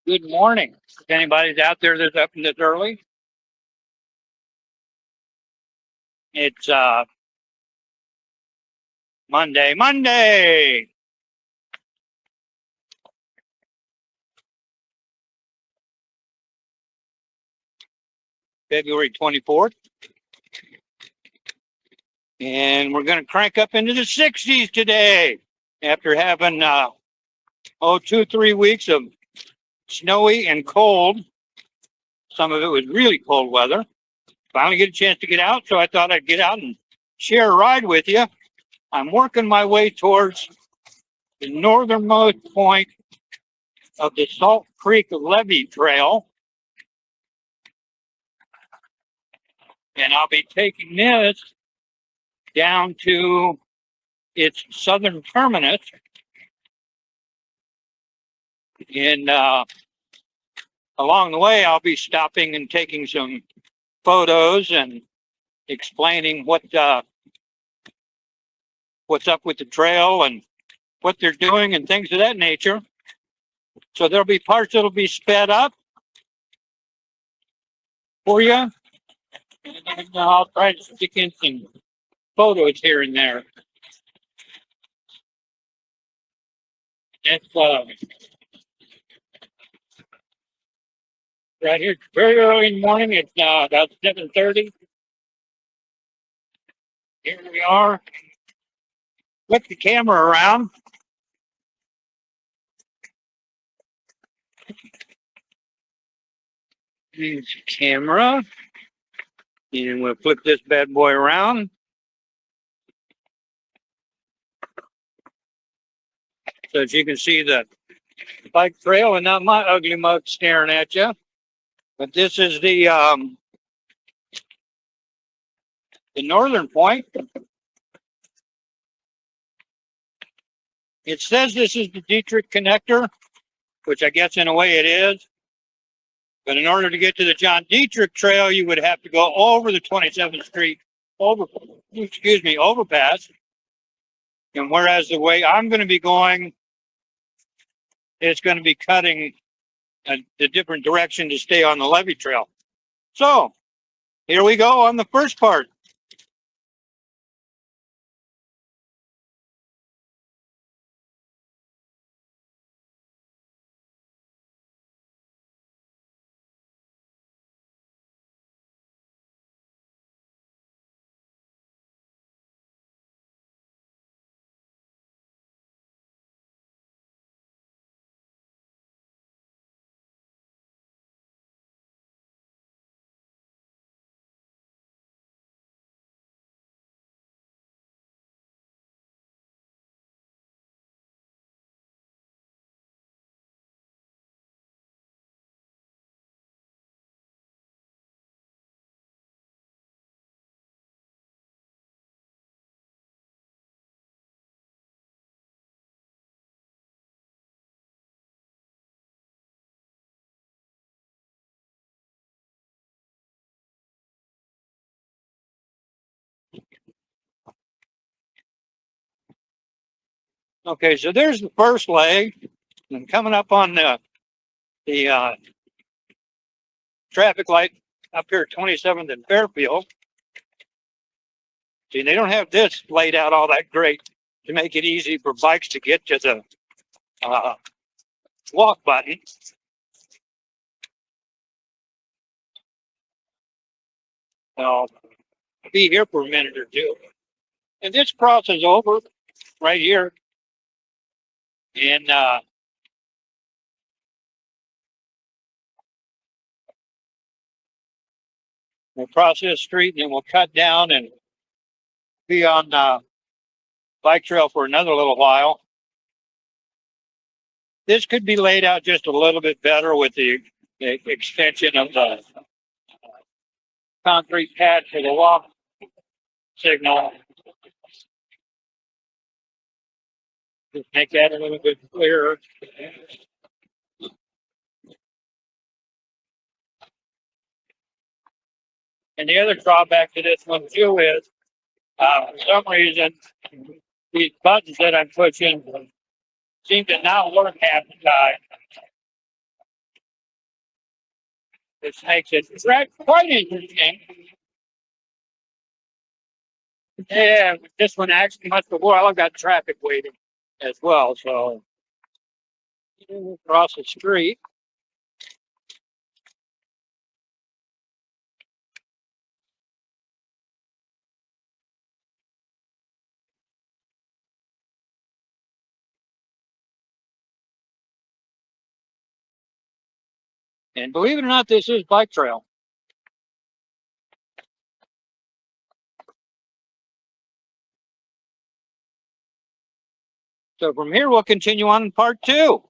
Good morning. If anybody's out there that's up this early, it's Monday, February 24th. And we're going to crank up into the 60s today after having 2-3 weeks of snowy and cold. Some of it was really cold weather. Finally get a chance to get out, so I thought I'd get out and share a ride with you. I'm working my way towards the northernmost point of the Salt Creek Levee Trail. And I'll be taking this down to its southern terminus. And along the way, I'll be stopping and taking some photos and explaining what's up with the trail and what they're doing and things of that nature. So there'll be parts that'll be sped up for you. And I'll try to stick in some photos here and there. That's right here, very early in the morning. It's about 7:30. Here we are. Flip the camera around. There's the camera. And we'll flip this bad boy around. So as you can see the bike trail and not my ugly mug staring at you. But this is the northern point. It says this is the Dietrich connector, which I guess in a way it is. But in order to get to the John Dietrich Trail, you would have to go over the 27th Street overpass. And whereas the way I'm going to be going, it's going to be cutting the different direction to stay on the Levee Trail. So here we go on the first part. Okay, so there's the first leg. And coming up on the traffic light up here at 27th and Fairfield. See, they don't have this laid out all that great to make it easy for bikes to get to the walk button. I'll be here for a minute or two. And this crosses over right here. And we'll cross this street and then we'll cut down and be on bike trail for another little while. This could be laid out just a little bit better with the extension of the concrete pad for the walk signal. Just make that a little bit clearer. And the other drawback to this one too is, for some reason, these buttons that I'm pushing seem to not work half the time. This makes it quite interesting. Yeah, this one actually must have, well, I've got traffic waiting as well. So across the street. And believe it or not, this is bike trail. So from here, we'll continue on in part two.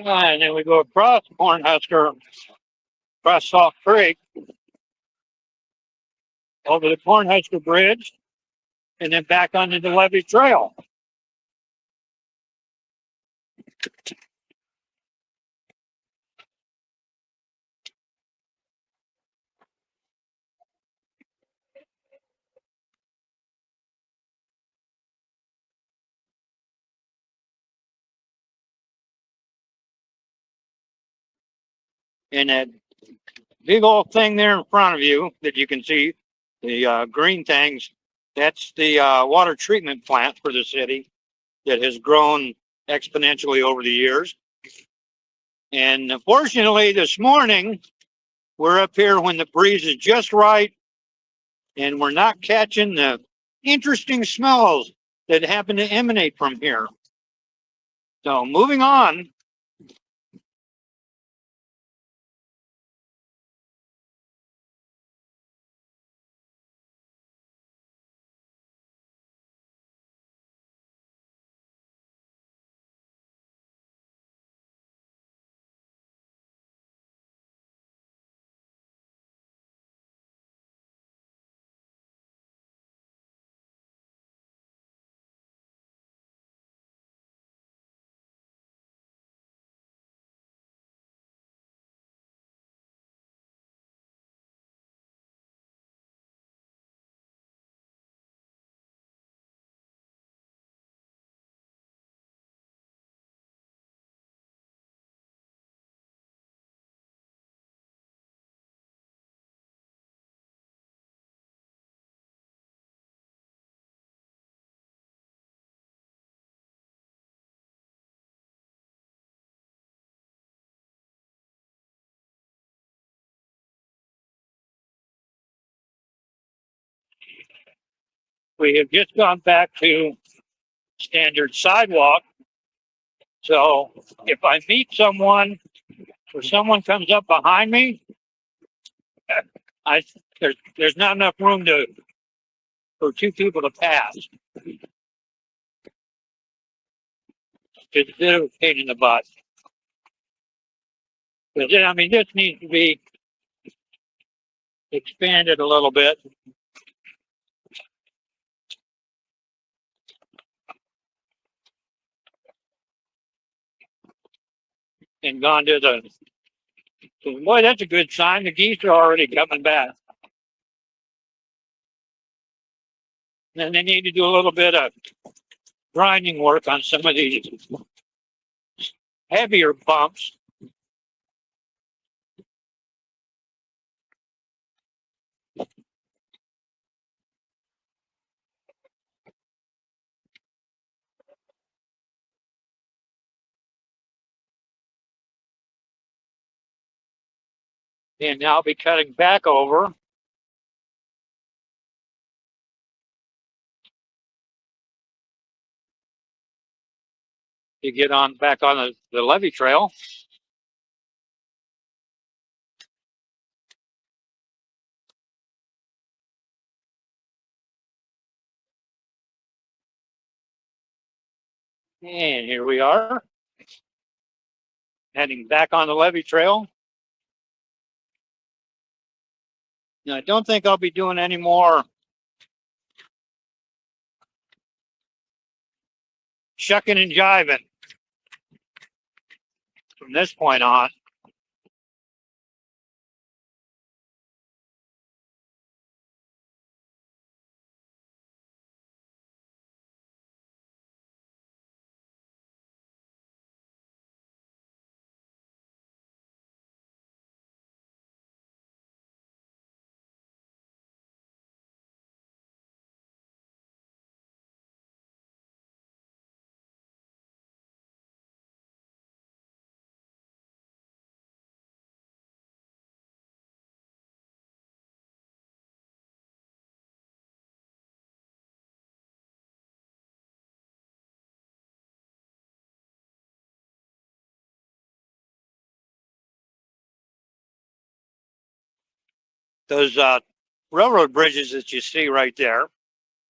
And then we go across Cornhusker, across Salt Creek, over the Cornhusker Bridge, and then back onto the Levee Trail. And that big old thing there in front of you that you can see, the green things, that's the water treatment plant for the city that has grown exponentially over the years. And fortunately, this morning, we're up here when the breeze is just right and we're not catching the interesting smells that happen to emanate from here. So moving on. We have just gone back to standard sidewalk. So if I meet someone or someone comes up behind me, I there's not enough room for two people to pass. It's a bit of a pain in the butt. But I mean, this needs to be expanded a little bit. And gone to the, so boy, that's a good sign. The geese are already coming back. And they need to do a little bit of grinding work on some of these heavier bumps. And now I'll be cutting back over to get on back on the Levee trail. And here we are, heading back on the Levee trail. Now, I don't think I'll be doing any more shucking and jiving from this point on. Those railroad bridges that you see right there,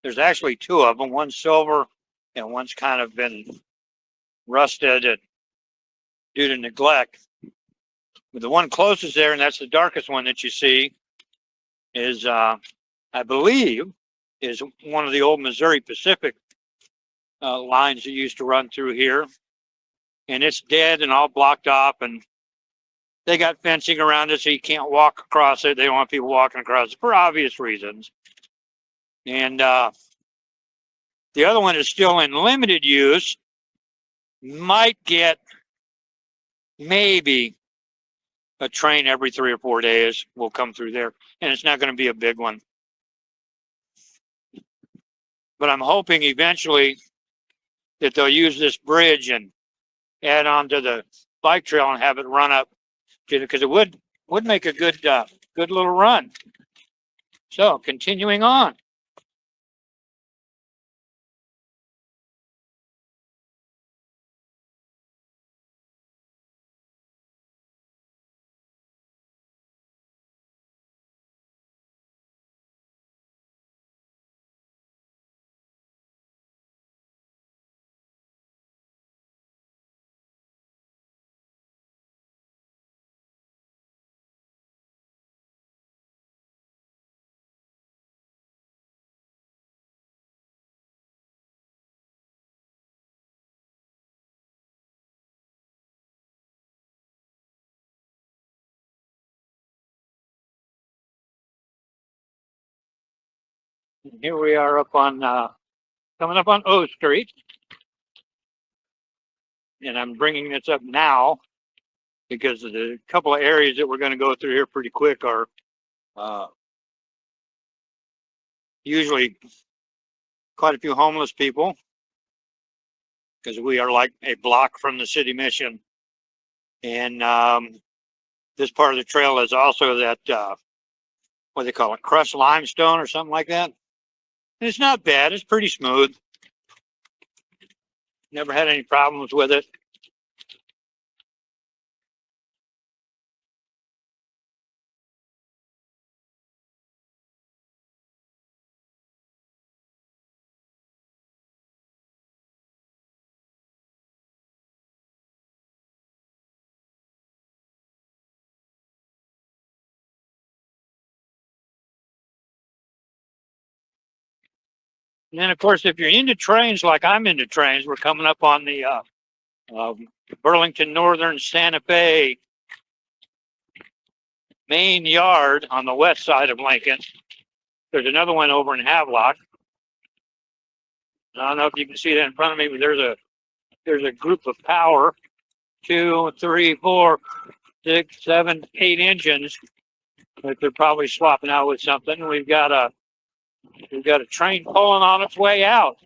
there's actually two of them. One's silver and one's kind of been rusted due to neglect. But the one closest there, and that's the darkest one that you see, is, I believe, is one of the old Missouri Pacific lines that used to run through here. And it's dead and all blocked off, and they got fencing around it so you can't walk across it. They don't want people walking across it for obvious reasons. And the other one is still in limited use. Might get maybe a train every 3 or 4 days will come through there, and it's not going to be a big one. But I'm hoping eventually that they'll use this bridge and add on to the bike trail and have it run up to, because it would make a good good little run. So continuing on. Here we are up on coming up on O Street, and I'm bringing this up now because the couple of areas that we're going to go through here pretty quick are usually quite a few homeless people, because we are like a block from the city mission. And this part of the trail is also that, what they call it, crushed limestone or something like that. And it's not bad. It's pretty smooth. Never had any problems with it. And then, of course, if you're into trains like I'm into trains, we're coming up on the Burlington Northern Santa Fe main yard on the west side of Lincoln. There's another one over in Havelock. I don't know if you can see that in front of me, but there's a group of power, 2, 3, 4, 6, 7, 8 engines that they're probably swapping out with something. We've got a train pulling on its way out.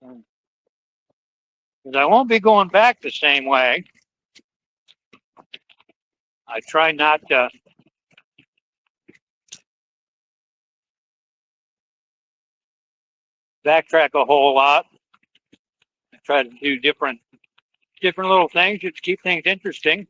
'Cause I won't be going back the same way. I try not to backtrack a whole lot. I try to do different little things just to keep things interesting.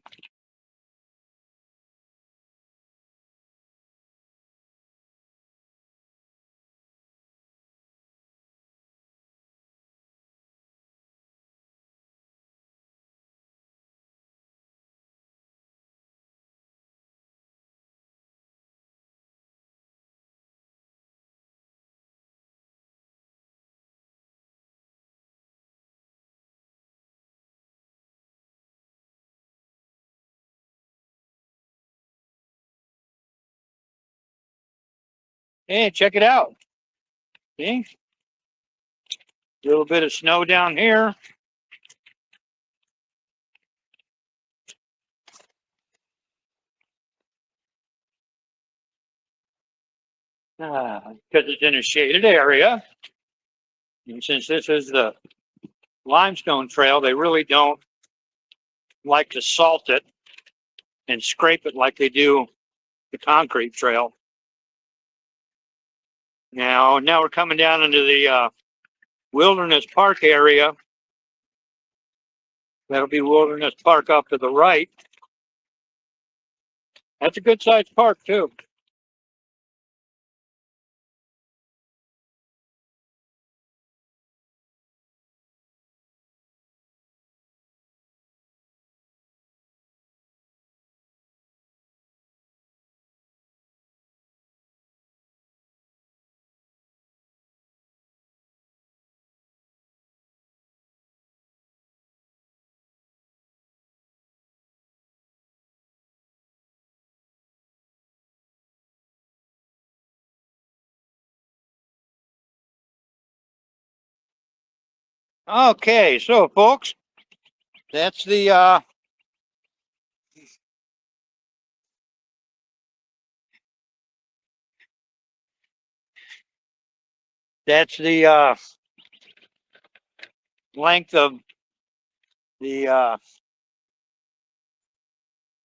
Hey, check it out. See? A little bit of snow down here. Because it's in a shaded area. And since this is the limestone trail, they really don't like to salt it and scrape it like they do the concrete trail. Now we're coming down into the Wilderness Park area. That'll be Wilderness Park up to the right. That's a good sized park too. Okay, so folks, that's the length of the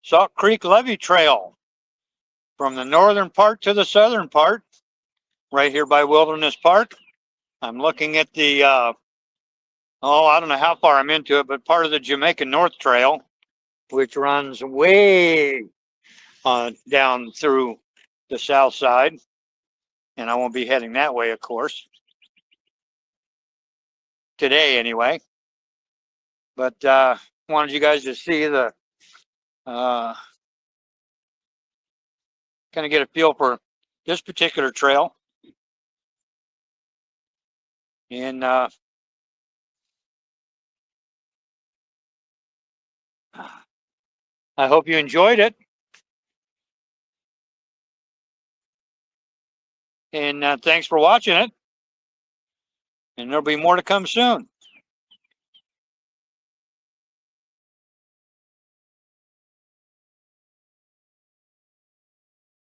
Salt Creek Levee Trail from the northern part to the southern part, right here by Wilderness Park. I'm looking at the I don't know how far I'm into it, but part of the Jamaica North Trail, which runs way down through the south side. And I won't be heading that way, of course, today anyway. But wanted you guys to see the kind of get a feel for this particular trail. And I hope you enjoyed it. And thanks for watching it. And there'll be more to come soon.